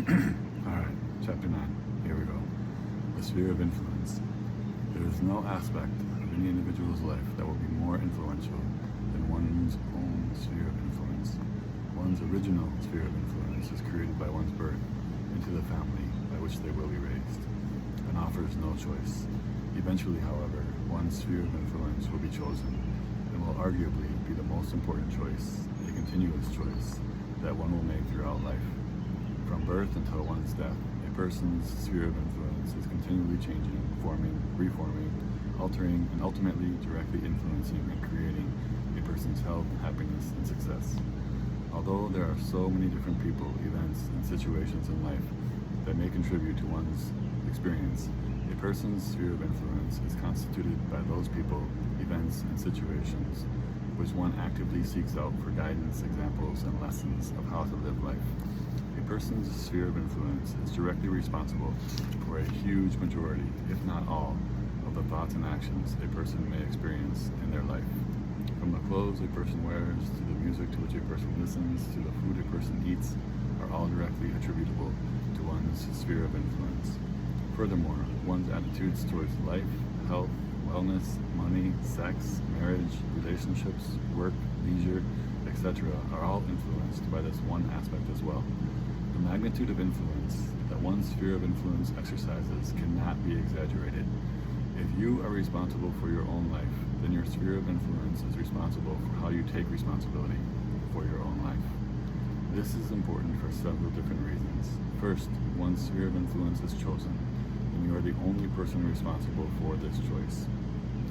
Alright, chapter 9. Here we go. The sphere of influence. There is no aspect of any individual's life that will be more influential than one's own sphere of influence. One's original sphere of influence is created by one's birth into the family by which they will be raised, and offers no choice. Eventually, however, one's sphere of influence will be chosen, and will arguably be the most important choice, a continuous choice, that one will make throughout life. From birth until one's death, a person's sphere of influence is continually changing, forming, reforming, altering, and ultimately directly influencing and creating a person's health, happiness, and success. Although there are so many different people, events, and situations in life that may contribute to one's experience, a person's sphere of influence is constituted by those people, events, and situations which one actively seeks out for guidance, examples, and lessons of how to live life. A person's sphere of influence is directly responsible for a huge majority, if not all, of the thoughts and actions a person may experience in their life. From the clothes a person wears, to the music to which a person listens, to the food a person eats, are all directly attributable to one's sphere of influence. Furthermore, one's attitudes towards life, health, wellness, money, sex, marriage, relationships, work, leisure, etc. are all influenced by this one aspect as well. The magnitude of influence that one's sphere of influence exercises cannot be exaggerated. If you are responsible for your own life, then your sphere of influence is responsible for how you take responsibility for your own life. This is important for several different reasons. First, one's sphere of influence is chosen, and you are the only person responsible for this choice.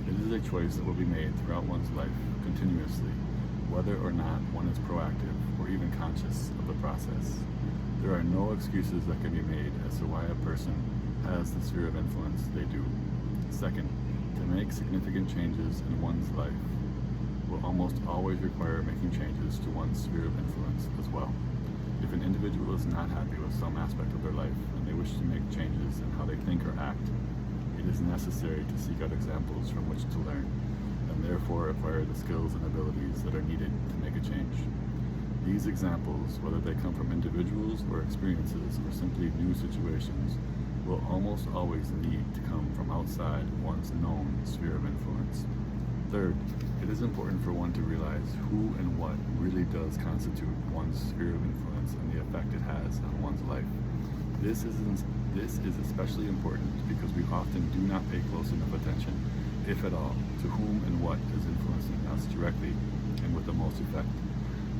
It is a choice that will be made throughout one's life, continuously, whether or not one is proactive or even conscious of the process. There are no excuses that can be made as to why a person has the sphere of influence they do. Second, to make significant changes in one's life will almost always require making changes to one's sphere of influence as well. If an individual is not happy with some aspect of their life and they wish to make changes in how they think or act, it is necessary to seek out examples from which to learn, and therefore acquire the skills and abilities that are needed to make a change. These examples, whether they come from individuals or experiences or simply new situations, will almost always need to come from outside one's known sphere of influence. Third, it is important for one to realize who and what really does constitute one's sphere of influence and the effect it has on one's life. This is especially important because we often do not pay close enough attention, if at all, to whom and what is influencing us directly and with the most effect.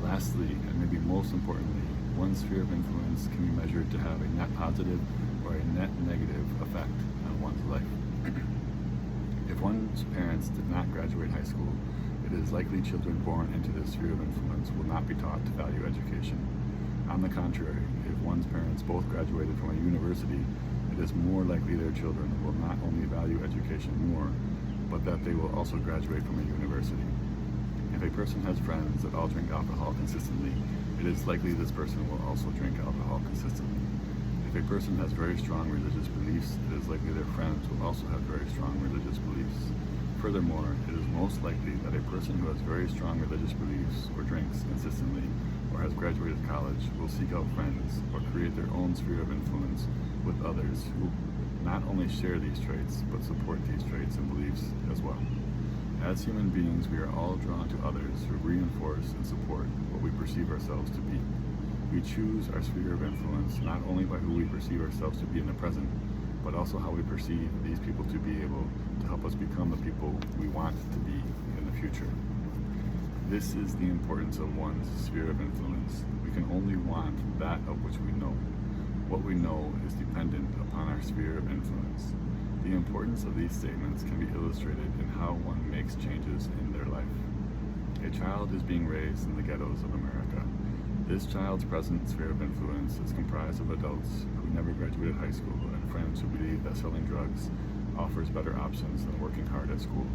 Lastly, and maybe most importantly, one's sphere of influence can be measured to have a net positive or a net negative effect on one's life. If one's parents did not graduate high school, it is likely children born into this sphere of influence will not be taught to value education. On the contrary, if one's parents both graduated from a university, it is more likely their children will not only value education more, but that they will also graduate from a university. If a person has friends that all drink alcohol consistently, it is likely this person will also drink alcohol consistently. If a person has very strong religious beliefs, it is likely their friends will also have very strong religious beliefs. Furthermore, it is most likely that a person who has very strong religious beliefs or drinks consistently or has graduated college will seek out friends or create their own sphere of influence with others who not only share these traits but support these traits and beliefs as well. As human beings, we are all drawn to others who reinforce and support what we perceive ourselves to be. We choose our sphere of influence not only by who we perceive ourselves to be in the present, but also how we perceive these people to be able to help us become the people we want to be in the future. This is the importance of one's sphere of influence. We can only want that of which we know. What we know is dependent upon our sphere of influence. The importance of these statements can be illustrated in how one makes changes in their life. A child is being raised in the ghettos of America. This child's present sphere of influence is comprised of adults who never graduated high school and friends who believe that selling drugs offers better options than working hard at school.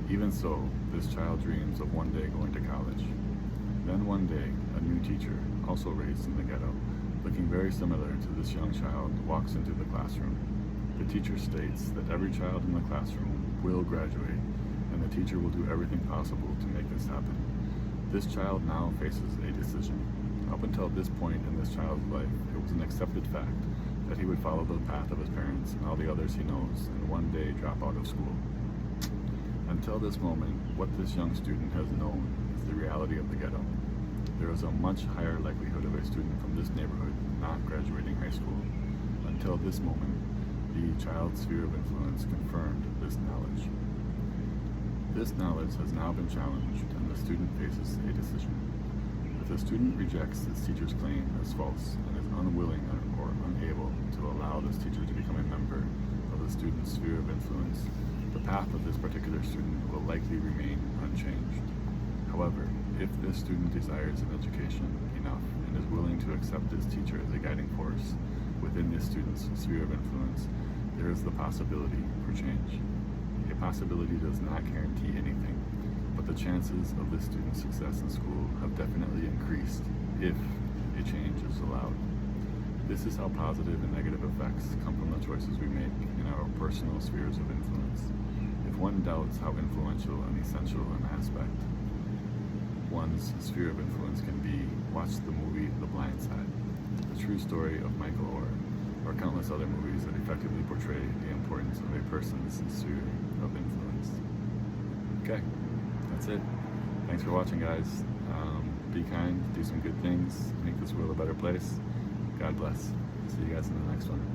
Even so, this child dreams of one day going to college. Then one day, a new teacher, also raised in the ghetto, looking very similar to this young child, walks into the classroom. The teacher states that every child in the classroom will graduate, and the teacher will do everything possible to make this happen. This child now faces a decision. Up until this point in this child's life, it was an accepted fact that he would follow the path of his parents and all the others he knows and one day drop out of school. Until this moment, what this young student has known is the reality of the ghetto. There is a much higher likelihood of a student from this neighborhood not graduating high school. Until this moment, the child's sphere of influence confirmed this knowledge. This knowledge has now been challenged and the student faces a decision. If the student rejects his teacher's claim as false and is unwilling or unable to allow this teacher to become a member of the student's sphere of influence, the path of this particular student will likely remain unchanged. However, if this student desires an education enough and is willing to accept this teacher as a guiding force within this student's sphere of influence, there is the possibility for change. A possibility does not guarantee anything, but the chances of this student's success in school have definitely increased if a change is allowed. This is how positive and negative effects come from the choices we make in our personal spheres of influence. If one doubts how influential and essential an aspect one's sphere of influence can be, watch the movie The Blind Side, the true story of Michael Orr, or countless other movies that effectively portray the importance of a person's sphere of influence. Okay, that's it. Thanks for watching, guys. Be kind, do some good things, make this world a better place. God bless. See you guys in the next one.